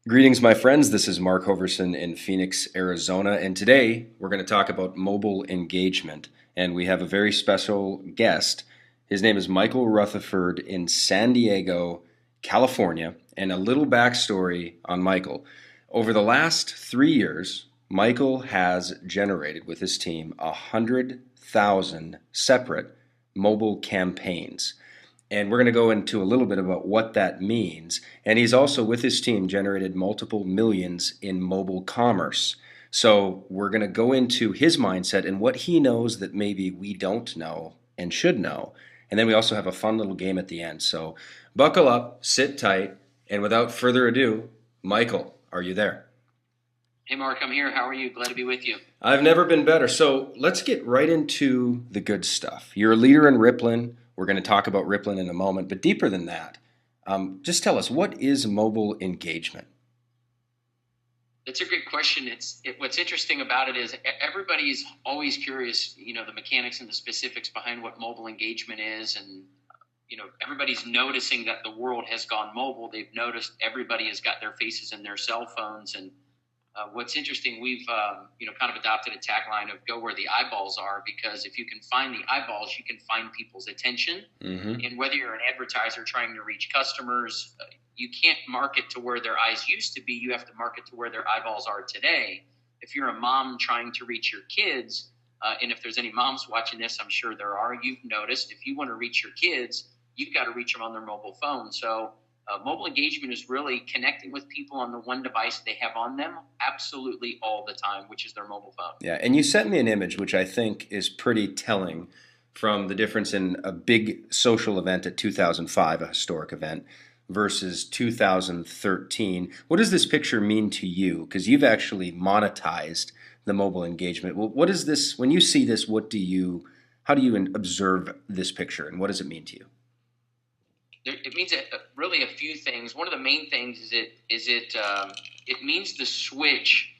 Greetings, my friends. This is Mark Hoverson in Phoenix, Arizona, and today we're going to talk about mobile engagement. And we have a very special guest. His name is Michael Rutherford in San Diego, California. And a little backstory on Michael. Over the last 3 years, Michael has generated with his team 100,000 separate mobile campaigns. And we're going to go into a little bit about what that means. And he's also, with his team, generated multiple millions in mobile commerce. So we're going to go into his mindset and what he knows that maybe we don't know and should know. And then we also have a fun little game at the end. So buckle up, sit tight, and without further ado, Michael, are you there? Hey, Mark, I'm here. How are you? Glad to be with you. I've never been better. So let's get right into the good stuff. You're a leader in rippln. We're going to talk about rippln in a moment, but deeper than that, just tell us, what is mobile engagement? That's a great question. What's interesting about it is everybody's always curious, the mechanics and the specifics behind what mobile engagement is. And, everybody's noticing that the world has gone mobile. They've noticed everybody has got their faces in their cell phones. And what's interesting, we've kind of adopted a tagline of go where the eyeballs are, because if you can find the eyeballs, you can find people's attention. Mm-hmm. And whether you're an advertiser trying to reach customers, you can't market to where their eyes used to be. You have to market to where their eyeballs are today. If you're a mom trying to reach your kids, and if there's any moms watching this, I'm sure there are, you've noticed if you want to reach your kids, you've got to reach them on their mobile phone. So mobile engagement is really connecting with people on the one device they have on them absolutely all the time, which is their mobile phone. Yeah, and you sent me an image which I think is pretty telling from the difference in a big social event at 2005, a historic event, versus 2013. What does this picture mean to you? Because you've actually monetized the mobile engagement. Well, what is this, when you see this, how do you observe this picture, and what does it mean to you? It means really a few things. One of the main things is it means the switch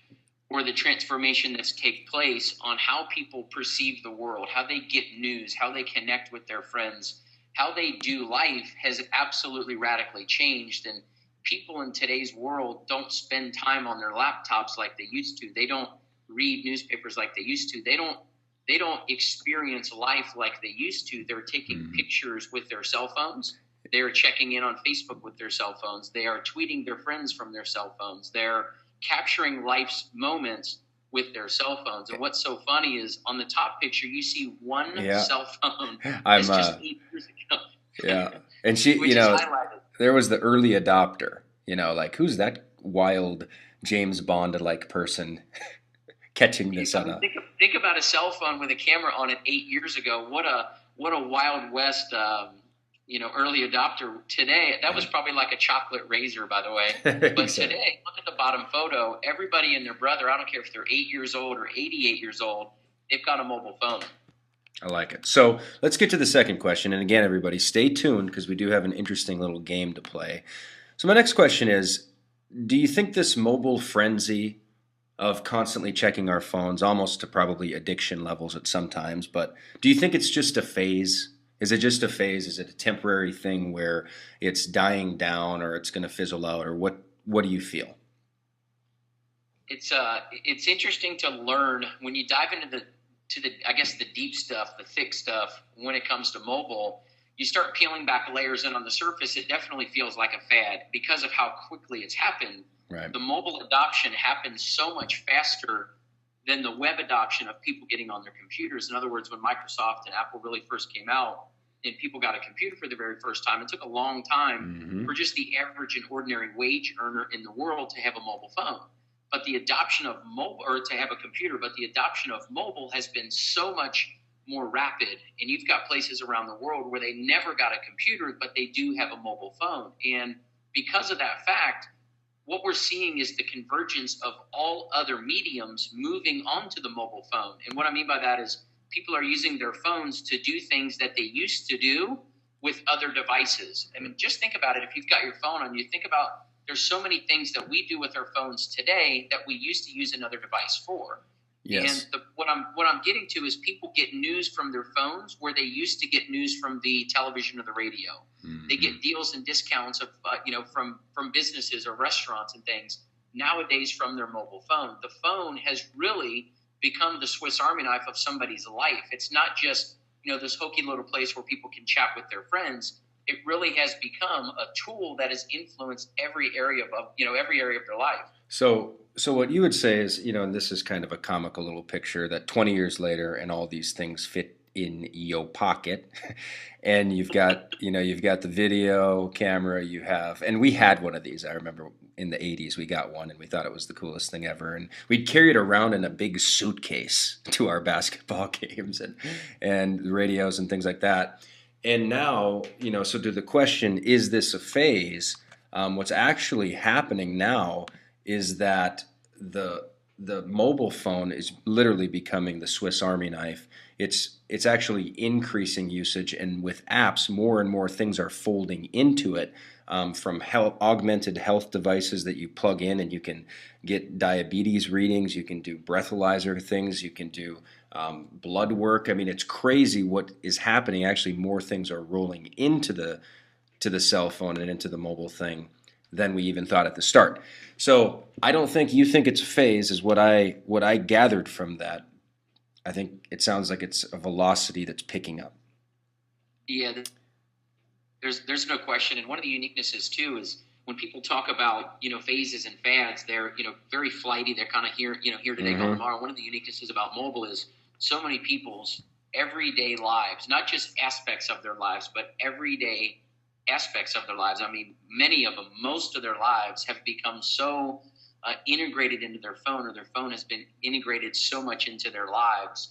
or the transformation that's take place on how people perceive the world, how they get news, how they connect with their friends, how they do life has absolutely radically changed. And people in today's world don't spend time on their laptops like they used to. They don't read newspapers like they used to. They don't experience life like they used to. They're taking pictures with their cell phones. They're checking in on Facebook with their cell phones. They are tweeting their friends from their cell phones. They're capturing life's moments with their cell phones. And what's so funny is on the top picture, you see one cell phone. It's just 8 years ago. Yeah. And she, there was the early adopter, like who's that wild James Bond-like person catching this on a... Think about a cell phone with a camera on it 8 years ago. What a Wild West... early adopter. Today, that was probably like a chocolate razor, by the way. But today, look at the bottom photo. Everybody and their brother, I don't care if they're 8 years old or 88 years old, they've got a mobile phone. I like it. So let's get to the second question. And again, everybody, stay tuned because we do have an interesting little game to play. So my next question is, do you think this mobile frenzy of constantly checking our phones, almost to probably addiction levels at some times, but do you think it's just a phase? Is it just a phase? Is it a temporary thing where it's dying down or it's going to fizzle out, or what do you feel? It's interesting to learn when you dive into the deep stuff, the thick stuff when it comes to mobile. You start peeling back layers, and on the surface it definitely feels like a fad because of how quickly it's happened. Right. The mobile adoption happens so much faster than the web adoption of people getting on their computers. In other words, when Microsoft and Apple really first came out and people got a computer for the very first time, it took a long time for just the average and ordinary wage earner in the world to have a mobile phone. But the adoption of to have a computer, but the adoption of mobile has been so much more rapid. And you've got places around the world where they never got a computer, but they do have a mobile phone. And because of that fact, what we're seeing is the convergence of all other mediums moving onto the mobile phone. And what I mean by that is people are using their phones to do things that they used to do with other devices. I mean, just think about it. If you've got your phone on, you think about there's so many things that we do with our phones today that we used to use another device for. Yes. And what I'm getting to is people get news from their phones where they used to get news from the television or the radio. Mm-hmm. They get deals and discounts of from businesses or restaurants and things nowadays from their mobile phone. The phone has really become the Swiss Army knife of somebody's life. It's not just this hokey little place where people can chat with their friends. It really has become a tool that has influenced every area of their life. So what you would say is, and this is kind of a comical little picture that 20 years later and all these things fit in your pocket, and you've got the video camera, and we had one of these. I remember in the 80s we got one and we thought it was the coolest thing ever, and we'd carry it around in a big suitcase to our basketball games and radios and things like that. And now, so to the question, is this a phase? What's actually happening now is that the mobile phone is literally becoming the Swiss Army knife. It's actually increasing usage, and with apps, more and more things are folding into it, from augmented health devices that you plug in and you can get diabetes readings, you can do breathalyzer things, you can do blood work. I mean, it's crazy what is happening. Actually, more things are rolling into the cell phone and into the mobile thing than we even thought at the start. So I don't think you think it's a phase, is what I gathered from that. I think it sounds like it's a velocity that's picking up. Yeah, there's no question. And one of the uniquenesses too is when people talk about phases and fads, they're very flighty. They're kind of here here today, gone tomorrow. One of the uniquenesses about mobile is so many people's everyday lives, not just aspects of their lives, but everyday aspects of their lives. I mean, many of them, most of their lives have become so integrated into their phone, or their phone has been integrated so much into their lives.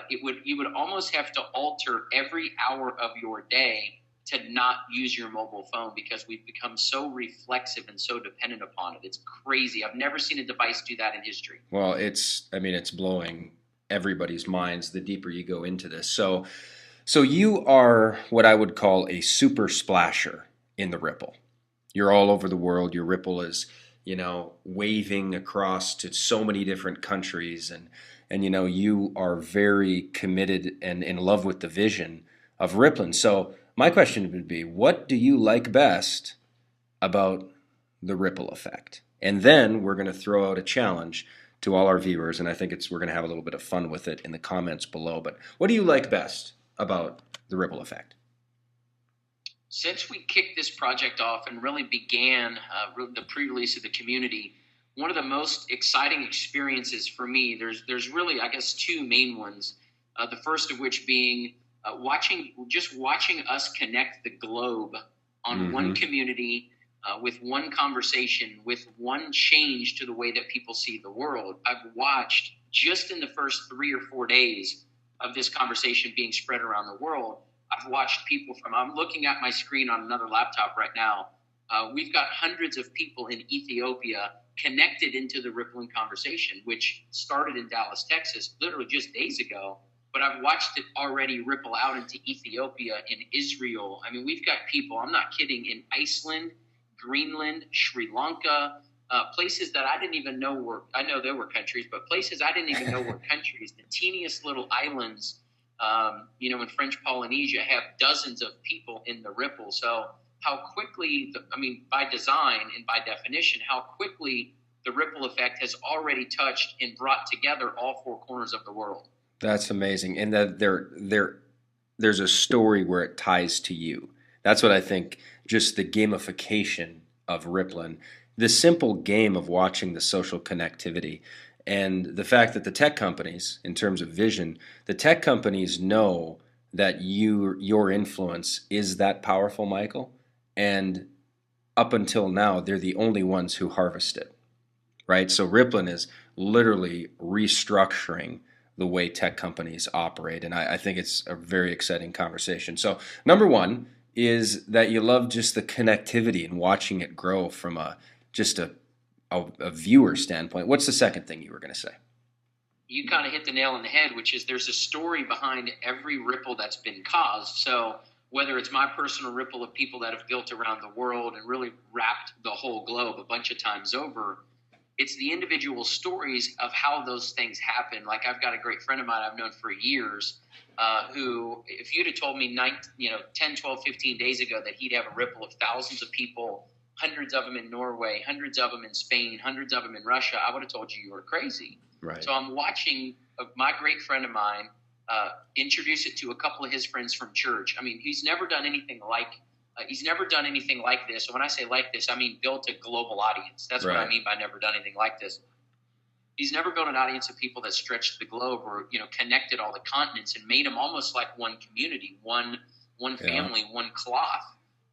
You would almost have to alter every hour of your day to not use your mobile phone, because we've become so reflexive and so dependent upon it. It's crazy. I've never seen a device do that in history. Well, it's blowing everybody's minds the deeper you go into this. So you are what I would call a super splasher in the Ripple. You're all over the world. Your Ripple is, waving across to so many different countries, and you are very committed and in love with the vision of rippln. So my question would be, what do you like best about the ripple effect? And then we're going to throw out a challenge to all our viewers, and I think we're going to have a little bit of fun with it in the comments below. But what do you like best about the ripple effect? Since we kicked this project off and really began the pre-release of the community, one of the most exciting experiences for me, there's really, I guess, two main ones. The first of which being watching us connect the globe on one community, with one conversation, with one change to the way that people see the world. I've watched, just in the first 3 or 4 days of this conversation being spread around the world, I've watched people I'm looking at my screen on another laptop right now. We've got hundreds of people in Ethiopia connected into the rippln conversation, which started in Dallas, Texas, literally just days ago. But I've watched it already ripple out into Ethiopia, in Israel. I mean, we've got people, I'm not kidding, in Iceland, Greenland, Sri Lanka, places that I didn't even know I know there were countries, but places I didn't even know were countries. The teeniest little islands, in French Polynesia, have dozens of people in the ripple. So how quickly, by design and by definition, how quickly the ripple effect has already touched and brought together all four corners of the world. That's amazing. And that there's a story where it ties to you. That's what I think, just the gamification of rippln, the simple game of watching the social connectivity, and the fact that the tech companies, in terms of vision, the tech companies know that your influence is that powerful, Michael, and up until now, they're the only ones who harvest it, right? So rippln is literally restructuring the way tech companies operate, and I think it's a very exciting conversation. So number one is that you love just the connectivity and watching it grow from a viewer standpoint. What's the second thing you were going to say? You kind of hit the nail on the head, which is there's a story behind every ripple that's been caused. So whether it's my personal ripple of people that have built around the world and really wrapped the whole globe a bunch of times over, it's the individual stories of how those things happen. Like I've got a great friend of mine I've known for years who, if you'd have told me 10, 12, 15 days ago that he'd have a ripple of thousands of people, hundreds of them in Norway, hundreds of them in Spain, hundreds of them in Russia, I would have told you were crazy. Right. So I'm watching my great friend of mine introduce it to a couple of his friends from church. I mean, he's never done anything like this. So when I say like this, I mean built a global audience. That's what I mean by never done anything like this. He's never built an audience of people that stretched the globe or, connected all the continents and made them almost like one community, one family, one cloth.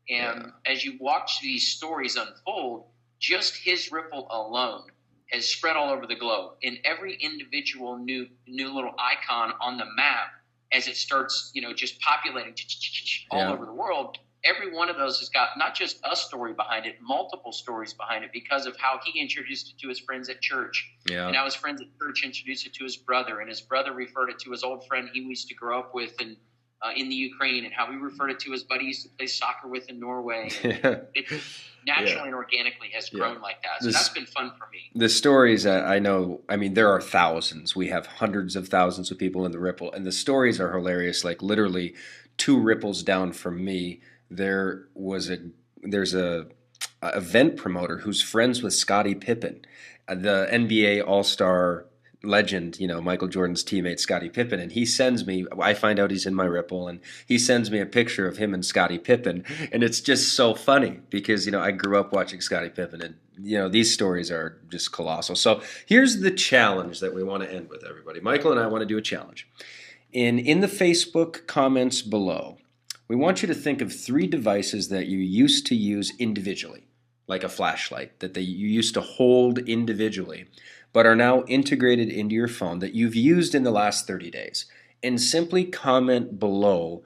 And as you watch these stories unfold, just his ripple alone has spread all over the globe. And every individual new little icon on the map, as it starts, just populating all over the world, every one of those has got not just a story behind it, multiple stories behind it because of how he introduced it to his friends at church. Yeah. And how his friends at church introduced it to his brother, and his brother referred it to his old friend he used to grow up with in the Ukraine, and how he referred it to his buddy he used to play soccer with in Norway. It naturally and organically has grown like that. So that's been fun for me. The stories I know, I mean, there are thousands. We have hundreds of thousands of people in the Ripple, and the stories are hilarious. Like literally 2 ripples down from me, there's a event promoter who's friends with Scottie Pippen, the NBA All-Star legend, Michael Jordan's teammate Scottie Pippen, and he sends me, I find out he's in my Ripple, and he sends me a picture of him and Scottie Pippen, and it's just so funny because, I grew up watching Scottie Pippen, and, these stories are just colossal. So here's the challenge that we want to end with, everybody. Michael and I want to do a challenge. In the Facebook comments below, we want you to think of 3 devices that you used to use individually, like a flashlight, that you used to hold individually, but are now integrated into your phone that you've used in the last 30 days. And simply comment below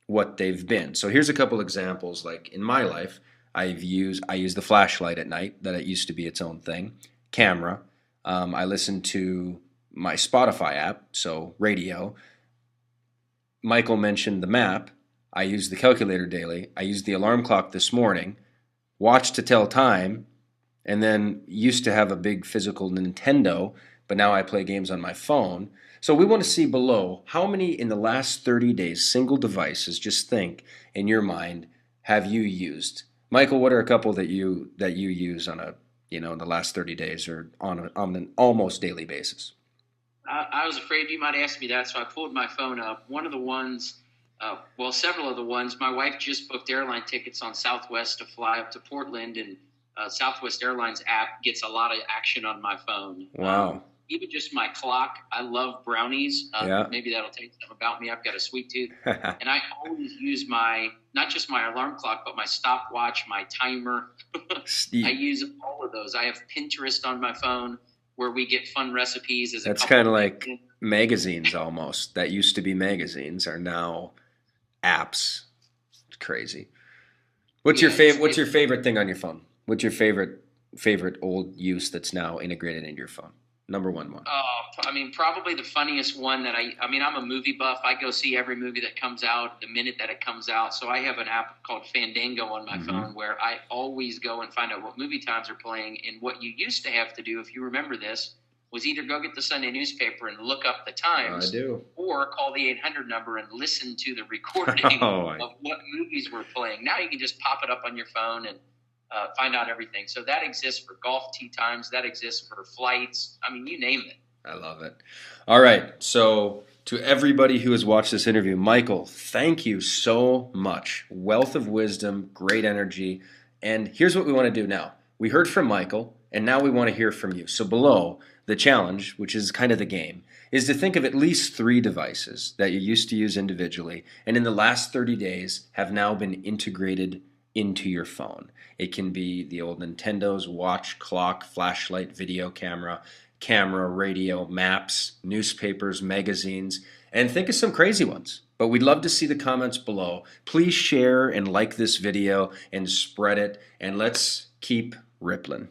what they've been. So here's a couple examples. Like in my life, I use the flashlight at night, that it used to be its own thing. Camera. I listen to my Spotify app, so radio. Michael mentioned the map. I use the calculator daily. I used the alarm clock this morning. Watch to tell time. And then used to have a big physical Nintendo, but now I play games on my phone. So we want to see below how many in the last 30 days, single devices, just think in your mind, have you used? Michael, what are a couple that you use on in the last 30 days or on an almost daily basis? I was afraid you might ask me that, so I pulled my phone up. One of the ones, several of the ones, my wife just booked airline tickets on Southwest to fly up to Portland, and Southwest Airlines app gets a lot of action on my phone. Wow. Even just my clock. I love brownies. Maybe that'll tell you something about me. I've got a sweet tooth. And I always use not just my alarm clock, but my stopwatch, my timer. I use all of those. I have Pinterest on my phone where we get fun recipes. That's kind of like magazines almost. That used to be magazines are now apps. It's crazy. What's your favorite thing on your phone? What's your favorite old use that's now integrated into your phone? Number one. Probably the funniest one that I'm a movie buff. I go see every movie that comes out the minute that it comes out. So I have an app called Fandango on my phone where I always go and find out what movie times are playing. And what you used to have to do, if you remember this, was either go get the Sunday newspaper and look up the times, I do, or call the 800 number and listen to the recording of what movies were playing. Now you can just pop it up on your phone and find out everything. So that exists for golf tee times. That exists for flights. I mean, you name it. I love it. All right. So to everybody who has watched this interview, Michael, thank you so much. Wealth of wisdom, great energy. And here's what we want to do now. We heard from Michael, and now we want to hear from you. So below, the challenge, which is kind of the game, is to think of at least 3 devices that you used to use individually and in the last 30 days have now been integrated into your phone. It can be the old Nintendos, watch, clock, flashlight, video camera, radio, maps, newspapers, magazines, and think of some crazy ones. But we'd love to see the comments below. Please share and like this video and spread it, and let's keep rippling.